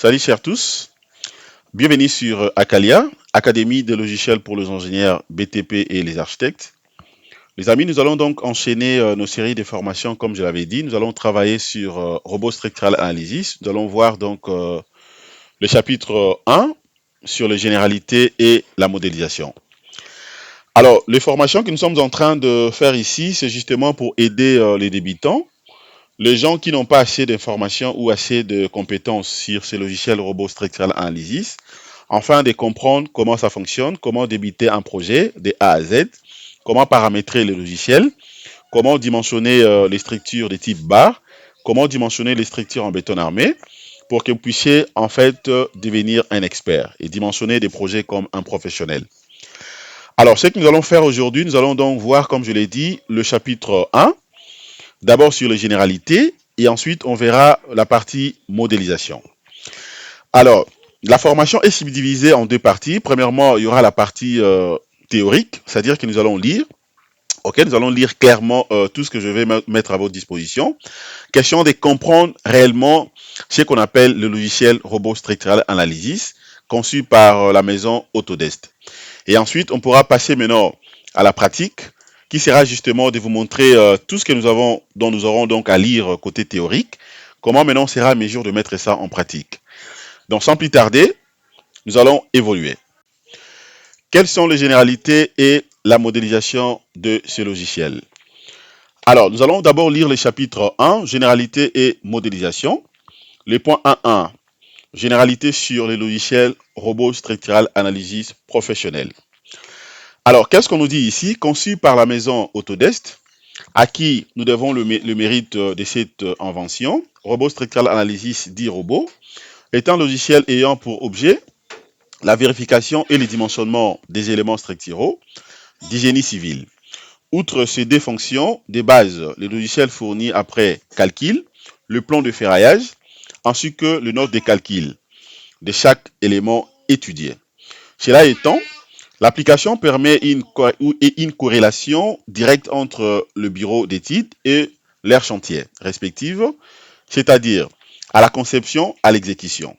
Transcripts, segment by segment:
Salut chers tous, bienvenue sur Acalia, Académie des logiciels pour les ingénieurs BTP et les architectes. Les amis, nous allons donc enchaîner nos séries de formations comme je l'avais dit. Nous allons travailler sur Robot Structural Analysis. Nous allons voir donc le chapitre 1 sur les généralités et la modélisation. Alors, les formations que nous sommes en train de faire ici, c'est justement pour aider les débutants, les gens qui n'ont pas assez d'informations ou assez de compétences sur ces logiciels Robot Structural Analysis, afin de comprendre comment ça fonctionne, comment débuter un projet de A à Z, comment paramétrer le logiciel, comment dimensionner les structures de type bar, comment dimensionner les structures en béton armé, pour que vous puissiez en fait devenir un expert et dimensionner des projets comme un professionnel. Alors, ce que nous allons faire aujourd'hui, nous allons donc voir, comme je l'ai dit, le chapitre 1, d'abord sur les généralités, et ensuite on verra la partie modélisation. Alors, la formation est subdivisée en deux parties. Premièrement, il y aura la partie théorique, c'est-à-dire que nous allons lire. Ok, nous allons lire clairement tout ce que je vais mettre à votre disposition. Question de comprendre réellement ce qu'on appelle le logiciel Robot Structural Analysis, conçu par la maison Autodesk. Et ensuite, on pourra passer maintenant à la pratique, qui sera justement de vous montrer tout ce que dont nous aurons donc à lire côté théorique, comment maintenant on sera à mesure de mettre ça en pratique. Donc, sans plus tarder, nous allons évoluer. Quelles sont les généralités et la modélisation de ce logiciel? Alors, nous allons d'abord lire le chapitre 1, généralité et modélisation. Le point 1.1, généralité sur les logiciels Robot Structural Analysis professionnel. Alors, qu'est-ce qu'on nous dit ici? Conçu par la maison Autodesk, à qui nous devons le mérite de cette invention, Robot Structural Analysis dit robot, est un logiciel ayant pour objet la vérification et le dimensionnement des éléments structuraux du génie civil. Outre ces deux fonctions, de base, le logiciel fournit après calcul le plan de ferraillage ainsi que le note de calcul de chaque élément étudié. Cela étant, l'application permet une corrélation directe entre le bureau d'études et leur chantier respectif, c'est-à-dire à la conception, à l'exécution.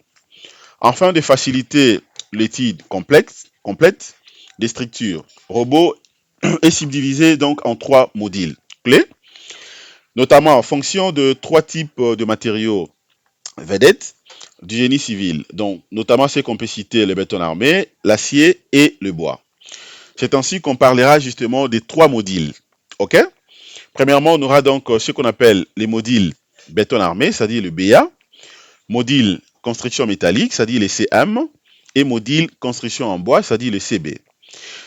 Afin de faciliter l'étude complète des structures, robot est subdivisé donc en trois modules clés, notamment en fonction de trois types de matériaux vedettes du génie civil, donc notamment ceux qu'on peut citer le béton armé, l'acier et le bois. C'est ainsi qu'on parlera justement des trois modules. Ok? Premièrement, on aura donc ce qu'on appelle les modules béton armé, c'est-à-dire le BA, module construction métallique, c'est-à-dire les CM, et module construction en bois, c'est-à-dire le CB.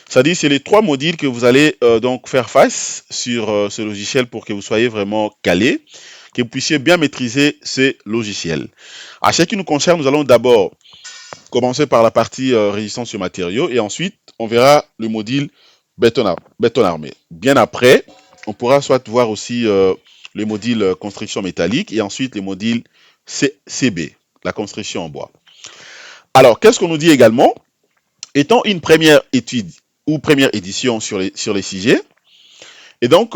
C'est-à-dire c'est les trois modules que vous allez donc faire face sur ce logiciel pour que vous soyez vraiment calé, que vous puissiez bien maîtriser ces logiciels. À ce qui nous concerne, nous allons d'abord commencer par la partie résistance aux matériaux et ensuite on verra le module béton armé. Bien après, on pourra soit voir aussi le module construction métallique et ensuite le module CB, la construction en bois. Alors, qu'est-ce qu'on nous dit également? Étant une première étude ou première édition sur les sujets, et donc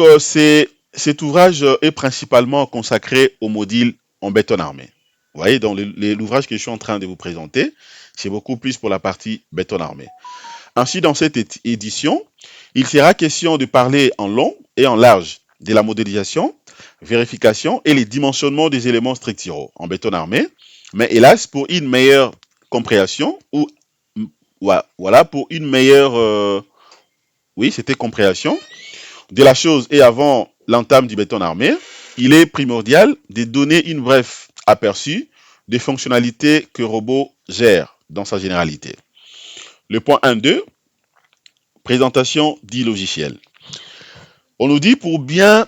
cet ouvrage est principalement consacré au module en béton armé. Vous voyez, dans l'ouvrage que je suis en train de vous présenter, c'est beaucoup plus pour la partie béton armé. Ainsi, dans cette édition, il sera question de parler en long et en large de la modélisation, vérification et les dimensionnements des éléments structuraux en béton armé, mais hélas, pour une meilleure compréhension ou voilà, pour une meilleure oui, c'était compréhension de la chose et avant l'entame du béton armé, il est primordial de donner une bref aperçu des fonctionnalités que Robot gère dans sa généralité. Le point 1.2, présentation du logiciel. On nous dit pour bien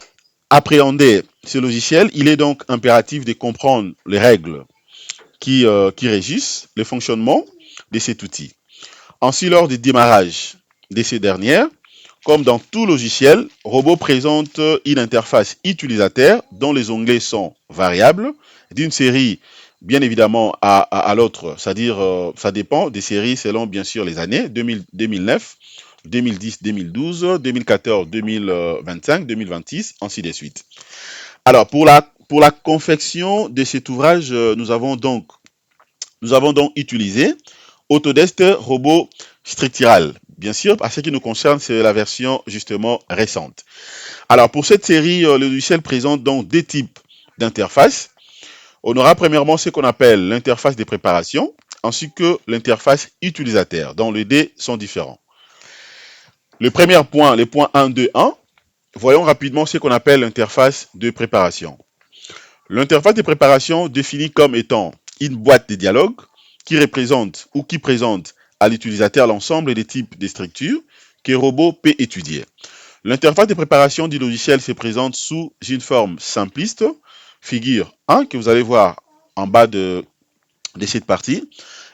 appréhender ce logiciel, il est donc impératif de comprendre les règles qui régissent le fonctionnement de cet outil. Ainsi, lors du démarrage de ces dernières, comme dans tout logiciel, Robot présente une interface utilisateur dont les onglets sont variables d'une série bien évidemment à l'autre, c'est-à-dire ça dépend des séries selon bien sûr les années 2009, 2010, 2012, 2014, 2025, 2026, ainsi de suite. Alors pour la confection de cet ouvrage, nous avons donc nous avons donc utilisé Autodesk Robot Structural. Bien sûr, à ce qui nous concerne, c'est la version justement récente. Alors pour cette série, le logiciel présente donc deux types d'interfaces. On aura premièrement ce qu'on appelle l'interface de préparation, ainsi que l'interface utilisateur, dont les deux sont différents. Le premier point, les points 1, 2, 1, voyons rapidement ce qu'on appelle l'interface de préparation. L'interface de préparation définie comme étant une boîte de dialogue qui représente ou qui présente à l'utilisateur l'ensemble des types de structures que le robot peut étudier. L'interface de préparation du logiciel se présente sous une forme simpliste, figure 1, que vous allez voir en bas de cette partie,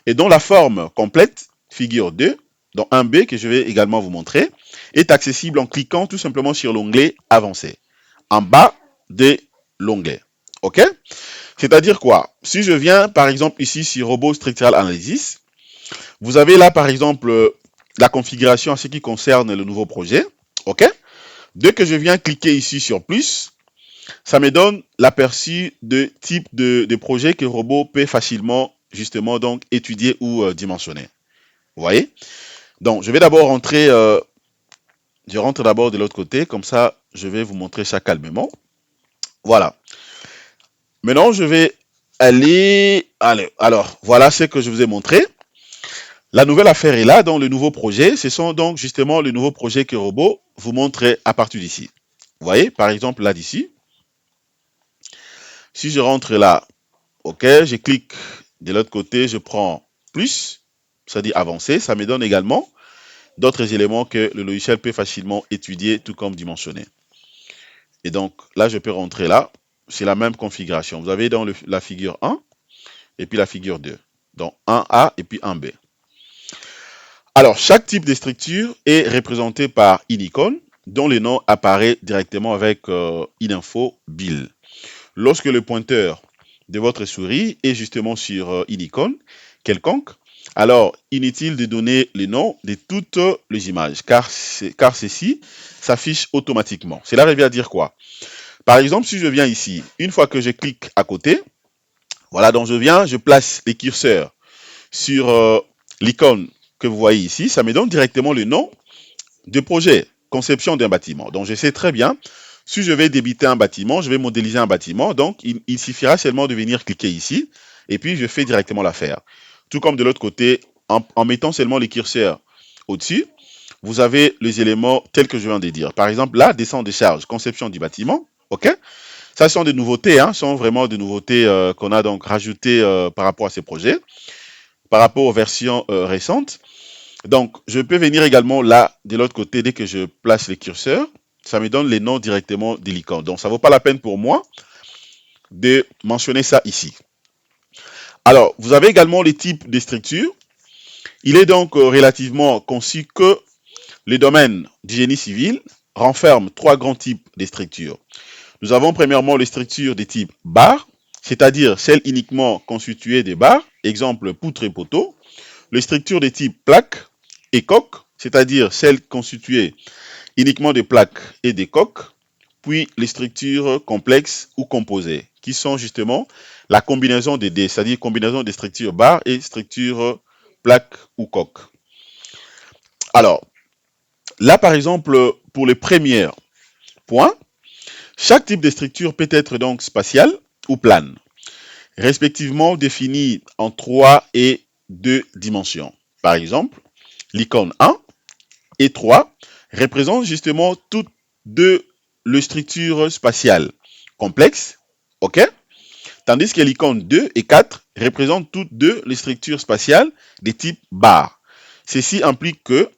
et dont la forme complète, figure 2, dans 1B, que je vais également vous montrer, est accessible en cliquant tout simplement sur l'onglet Avancé, en bas de l'onglet. OK? C'est-à-dire quoi? Si je viens, par exemple, ici sur Robot Structural Analysis, vous avez là, par exemple, la configuration en ce qui concerne le nouveau projet. OK? Dès que je viens cliquer ici sur plus, ça me donne l'aperçu de type de projet que le robot peut facilement, justement, donc étudier ou dimensionner. Vous voyez? Donc, je vais d'abord rentrer, je rentre d'abord de l'autre côté, comme ça, je vais vous montrer ça calmement. Voilà. Maintenant, je vais aller, alors, voilà ce que je vous ai montré. La nouvelle affaire est là, dans le nouveau projet. Ce sont donc justement le nouveau projet que le robot vous montre à partir d'ici. Vous voyez, par exemple, là d'ici. Si je rentre là, OK, je clique de l'autre côté, je prends plus, ça dit avancer, ça me donne également d'autres éléments que le logiciel peut facilement étudier, tout comme dimensionner. Et donc, là, je peux rentrer là, c'est la même configuration. Vous avez dans la figure 1 et puis la figure 2. Donc, 1A et puis 1B. Alors, chaque type de structure est représenté par une icône dont le nom apparaît directement avec une info BIL. Lorsque le pointeur de votre souris est justement sur une icône quelconque, alors inutile de donner le nom de toutes les images, car ceci s'affiche automatiquement. Cela revient à dire quoi? Par exemple, si je viens ici, une fois que je clique à côté, voilà, donc je viens, je place les curseurs sur l'icône que vous voyez ici, ça me donne directement le nom de projet, conception d'un bâtiment. Donc je sais très bien, si je vais débiter un bâtiment, je vais modéliser un bâtiment, donc il suffira seulement de venir cliquer ici, et puis je fais directement l'affaire. Tout comme de l'autre côté, en mettant seulement les curseurs au-dessus, vous avez les éléments tels que je viens de dire. Par exemple, là, descente des charges, conception du bâtiment, ok? Ça sont des nouveautés, hein, sont vraiment des nouveautés qu'on a donc rajoutées par rapport à ces projets, par rapport aux versions récentes. Donc, je peux venir également là, de l'autre côté, dès que je place les curseurs, ça me donne les noms directement des icônes. Donc, ça ne vaut pas la peine pour moi de mentionner ça ici. Alors, vous avez également les types de structures. Il est donc relativement conçu que les domaines du génie civil renferment trois grands types de structures. Nous avons premièrement les structures de type barre, c'est-à-dire celles uniquement constituées de barres, exemple poutre et poteau. Les structures de type plaque et coque, c'est-à-dire celles constituées uniquement de plaques et de coques, puis les structures complexes ou composées, qui sont justement la combinaison des deux, c'est-à-dire combinaison des structures barres et structures plaques ou coques. Alors, là par exemple, pour le premier point, chaque type de structure peut être donc spatiale ou plane, respectivement définie en 3 et 2 dimensions. Par exemple, l'icône 1 et 3 représentent justement toutes deux les structures spatiales complexes, ok? Tandis que l'icône 2 et 4 représentent toutes deux les structures spatiales de type barre. Ceci implique que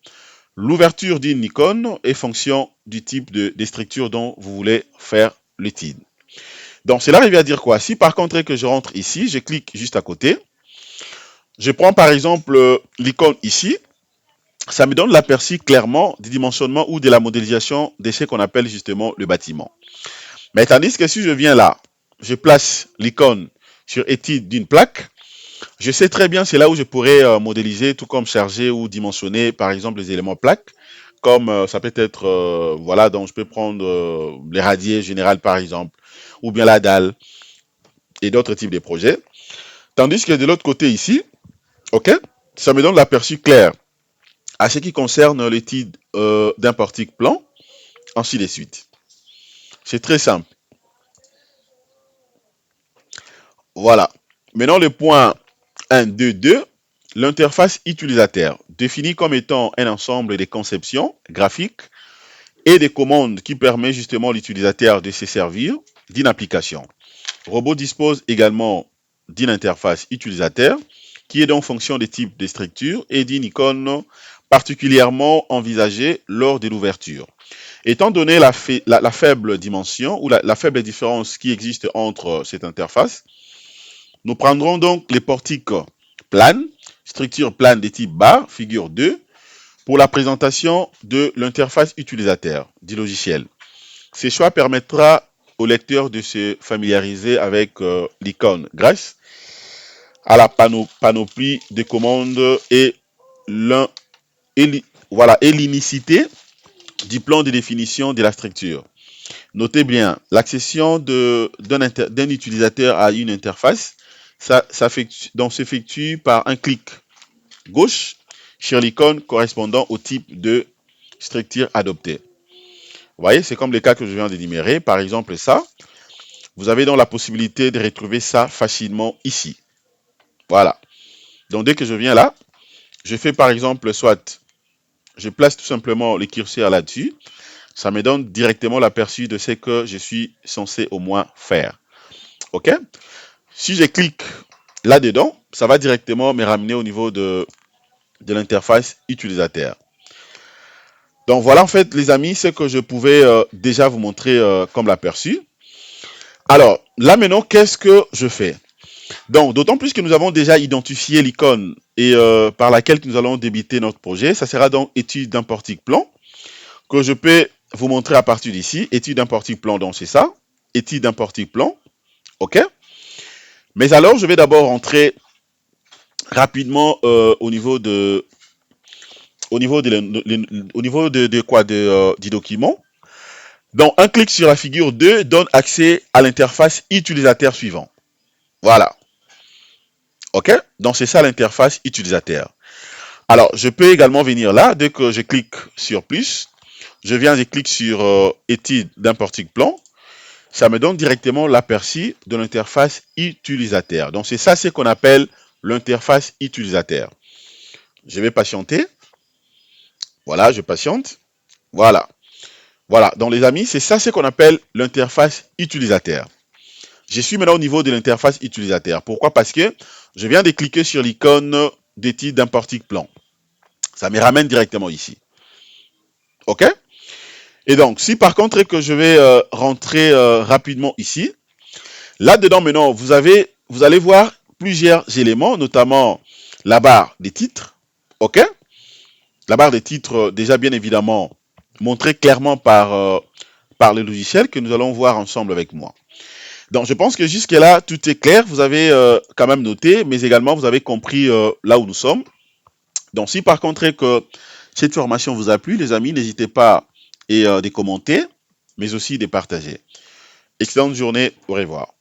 l'ouverture d'une icône est fonction du type de structure dont vous voulez faire l'étude. Donc cela revient à dire quoi? Si par contre que je rentre ici, je clique juste à côté, je prends par exemple l'icône ici, ça me donne l'aperçu clairement du dimensionnement ou de la modélisation de ce qu'on appelle justement le bâtiment. Mais tandis que si je viens là, je place l'icône sur étude d'une plaque, je sais très bien c'est là où je pourrais modéliser, tout comme charger ou dimensionner par exemple les éléments plaques, comme ça peut être, voilà, donc je peux prendre les radiers générales par exemple, ou bien la dalle et d'autres types de projets. Tandis que de l'autre côté ici, OK? Ça me donne l'aperçu clair à ce qui concerne l'étude d'un particle plan, ainsi de suite. C'est très simple. Voilà. Maintenant, le point 1, 2, 2, l'interface utilisateur, définie comme étant un ensemble de conceptions graphiques et des commandes qui permet justement à l'utilisateur de se servir d'une application. Robot dispose également d'une interface utilisateur qui est donc fonction des types de structures et d'une icône particulièrement envisagée lors de l'ouverture. Étant donné la faible dimension ou la faible différence qui existe entre cette interface, nous prendrons donc les portiques planes, structure plane de type bar, figure 2, pour la présentation de l'interface utilisateur du logiciel. Ce choix permettra au lecteur de se familiariser avec l'icône grâce à la panoplie de commandes et l'unicité du plan de définition de la structure. Notez bien, l'accession d'un utilisateur à une interface, ça s'effectue par un clic gauche sur l'icône correspondant au type de structure adoptée. Vous voyez, c'est comme le cas que je viens d'énumérer. Par exemple, ça, vous avez donc la possibilité de retrouver ça facilement ici. Voilà. Donc, dès que je viens là, je fais par exemple, soit je place tout simplement le curseur là-dessus. Ça me donne directement l'aperçu de ce que je suis censé au moins faire. OK? Si je clique là-dedans, ça va directement me ramener au niveau de l'interface utilisateur. Donc voilà en fait les amis ce que je pouvais déjà vous montrer comme l'aperçu. Alors là maintenant qu'est-ce que je fais? Donc d'autant plus que nous avons déjà identifié l'icône et par laquelle nous allons débuter notre projet. Ça sera donc étude d'un portique plan que je peux vous montrer à partir d'ici. Étude d'un portique plan, donc c'est ça. Étude d'un portique plan. OK? Mais alors je vais d'abord rentrer rapidement du document. Donc, un clic sur la figure 2 donne accès à l'interface utilisateur suivant. Voilà. OK? Donc, c'est ça l'interface utilisateur. Alors, je peux également venir là, dès que je clique sur plus, je viens et clique sur étude d'un portique plan. Ça me donne directement l'aperçu de l'interface utilisateur. Donc, c'est ça ce qu'on appelle l'interface utilisateur. Je vais patienter. Voilà, je patiente. Voilà. Voilà, donc les amis, c'est ça ce qu'on appelle l'interface utilisateur. Je suis maintenant au niveau de l'interface utilisateur. Pourquoi? Parce que je viens de cliquer sur l'icône d'étude d'un portique plan. Ça me ramène directement ici. OK? Et donc, si par contre que je vais rentrer rapidement ici, là-dedans maintenant, vous allez voir plusieurs éléments, notamment la barre des titres. OK? La barre des titres, déjà bien évidemment, montrée clairement par le logiciel que nous allons voir ensemble avec moi. Donc, je pense que jusque-là, tout est clair. Vous avez quand même noté, mais également, vous avez compris là où nous sommes. Donc, si par contre que cette formation vous a plu, les amis, n'hésitez pas de commenter, mais aussi de partager. Excellente journée. Au revoir.